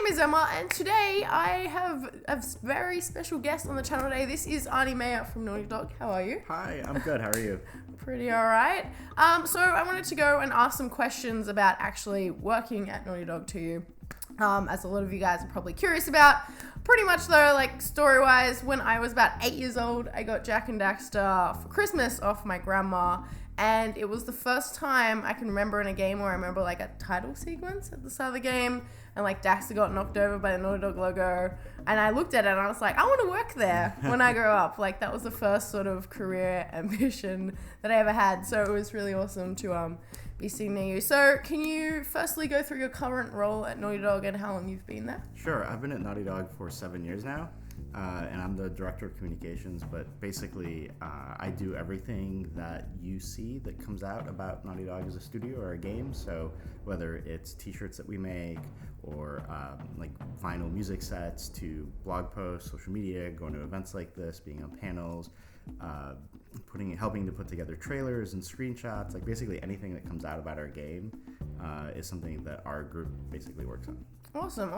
is Emma, and today I have a very special guest on the channel today. This is Arne Meyer from Naughty Dog. How are you? Hi, I'm good. How are you? Pretty alright. So I wanted to go and ask some questions about actually working at Naughty Dog to you. As a lot of you guys are probably curious about. Pretty much though, like story-wise, when I was about 8 years old, I got Jak and Daxter for Christmas off my grandma. And it was the first time I can remember in a game where I remember like a title sequence at the start of the game, and like Daxter got knocked over by the Naughty Dog logo, and I looked at it and I was like, I want to work there when I grow up. Like that was the first sort of career ambition that I ever had. So it was really awesome to be sitting near you. So can you firstly go through your current role at Naughty Dog and how long you've been there? Sure. I've been at Naughty Dog for 7 years now. And I'm the director of communications, but basically I do everything that you see that comes out about Naughty Dog as a studio or a game. So whether it's t-shirts that we make or like vinyl music sets to blog posts, social media, going to events like this, being on panels, helping to put together trailers and screenshots, like basically anything that comes out about our game is something that our group basically works on. Awesome.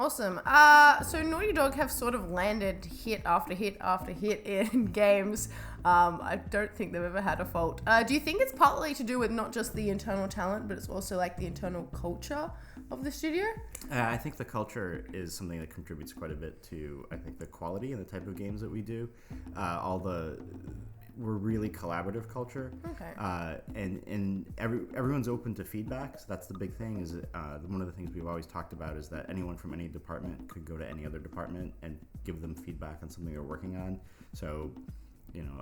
So Naughty Dog have sort of landed hit after hit after hit in games. I don't think they've ever had a fault. Do you think it's partly to do with not just the internal talent, but it's also like the internal culture of the studio? I think the culture is something that contributes quite a bit to, I think, the quality and the type of games that we do. We're really collaborative culture. Okay. And everyone's open to feedback. So that's the big thing. Is one of the things we've always talked about is that anyone from any department could go to any other department and give them feedback on something they're working on. So,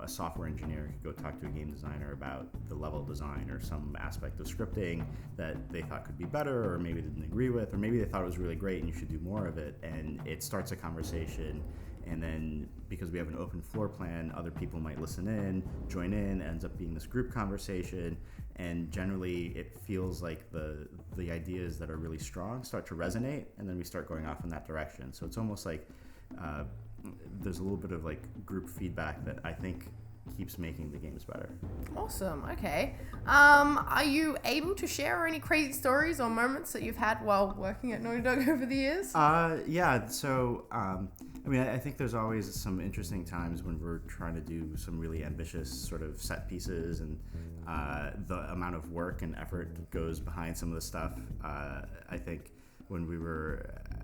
a software engineer could go talk to a game designer about the level design or some aspect of scripting that they thought could be better, or maybe didn't agree with, or maybe they thought it was really great and you should do more of it. And it starts a conversation. And then because we have an open floor plan, other people might listen in, join in, ends up being this group conversation. And generally it feels like the ideas that are really strong start to resonate, and then we start going off in that direction. So it's almost like there's a little bit of like group feedback that I think keeps making the games better. Awesome. Okay. Are you able to share any crazy stories or moments that you've had while working at Naughty Dog over the years? Yeah. So, I think there's always some interesting times when we're trying to do some really ambitious sort of set pieces, and the amount of work and effort that goes behind some of the stuff. I think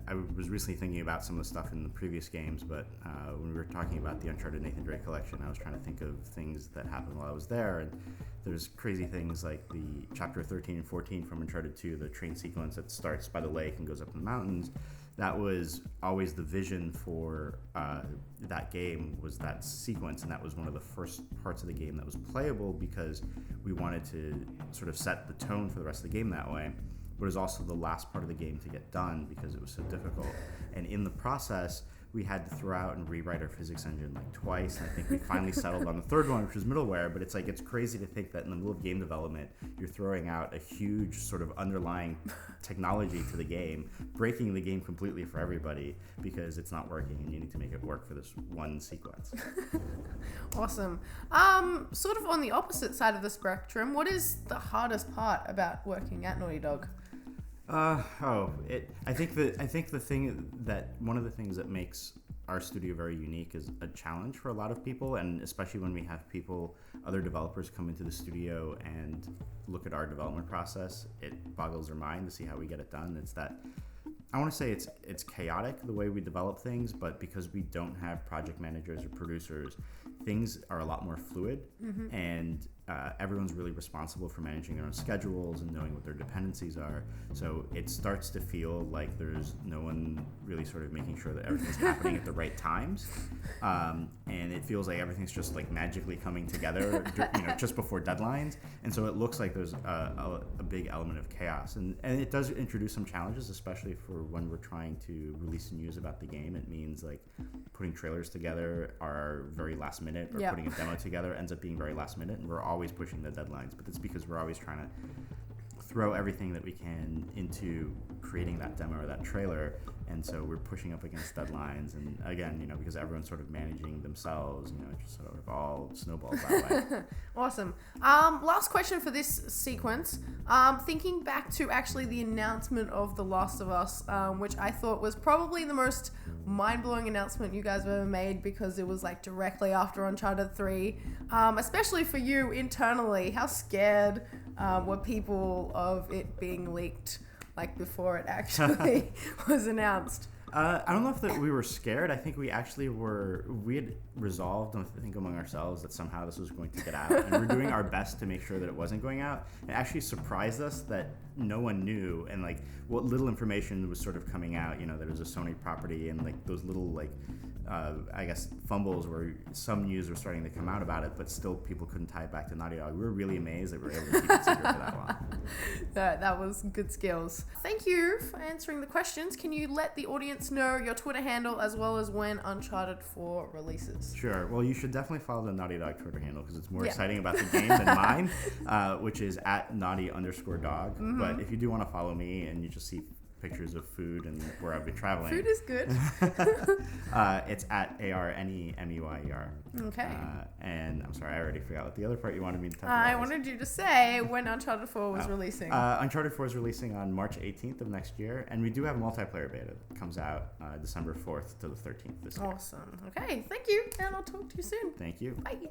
I was recently thinking about some of the stuff in the previous games, but when we were talking about the Uncharted Nathan Drake collection, I was trying to think of things that happened while I was there, and there's crazy things like the chapter 13 and 14 from Uncharted 2, the train sequence that starts by the lake and goes up in the mountains. That was always the vision for that game, was that sequence, and that was one of the first parts of the game that was playable because we wanted to sort of set the tone for the rest of the game that way. But it was also the last part of the game to get done because it was so difficult. And in the process, we had to throw out and rewrite our physics engine like twice. And I think we finally settled on the third one, which was middleware. But it's crazy to think that in the middle of game development, you're throwing out a huge sort of underlying technology to the game, breaking the game completely for everybody because it's not working and you need to make it work for this one sequence. Awesome. Sort of on the opposite side of the spectrum, what is the hardest part about working at Naughty Dog? I think the thing that one of the things that makes our studio very unique is a challenge for a lot of people, and especially when we have other developers come into the studio and look at our development process, it boggles their mind to see how we get it done. It's that I want to say it's chaotic the way we develop things, but because we don't have project managers or producers, things are a lot more fluid, and everyone's really responsible for managing their own schedules and knowing what their dependencies are. So it starts to feel like there's no one really sort of making sure that everything's happening at the right times, and it feels like everything's just like magically coming together, just before deadlines. And so it looks like there's a big element of chaos, and it does introduce some challenges, especially for when we're trying to release news about the game. It means like putting trailers together are very last minute, or putting a demo together ends up being very last minute, and we're always pushing the deadlines. But it's because we're always trying to throw everything that we can into creating that demo or that trailer. And so we're pushing up against deadlines. And again, because everyone's sort of managing themselves, it just sort of all snowballs that way. Awesome. Last question for this sequence. Thinking back to actually the announcement of The Last of Us, which I thought was probably the most mind-blowing announcement you guys have ever made, because it was like directly after Uncharted 3, especially for you internally. How scared were people of it being leaked, like before it actually was announced? I don't know if that we were scared. I think we actually we had resolved, I think, among ourselves that somehow this was going to get out. And we're doing our best to make sure that it wasn't going out. It actually surprised us that no one knew. And like what little information was sort of coming out, that it was a Sony property, and like those little I guess fumbles where some news were starting to come out about it, but still people couldn't tie it back to Naughty Dog. We were really amazed that we were able to keep it secret for that long. That was good skills. Thank you for answering the questions. Can you let the audience know your Twitter handle as well as when Uncharted 4 releases? Sure. Well, you should definitely follow the Naughty Dog Twitter handle, because it's more exciting about the game than mine, which is @naughty_dog. Mm-hmm. But if you do want to follow me and you just see pictures of food and where I've been traveling. Food is good. It's @ARNEMEYER. Okay. And I'm sorry, I already forgot what the other part you wanted me to talk about. I wanted you to say when Uncharted 4 was releasing. Uncharted 4 is releasing on March 18th of next year, and we do have a multiplayer beta that comes out December 4th to the 13th this year. Awesome. Okay, thank you, and I'll talk to you soon. Thank you. Bye.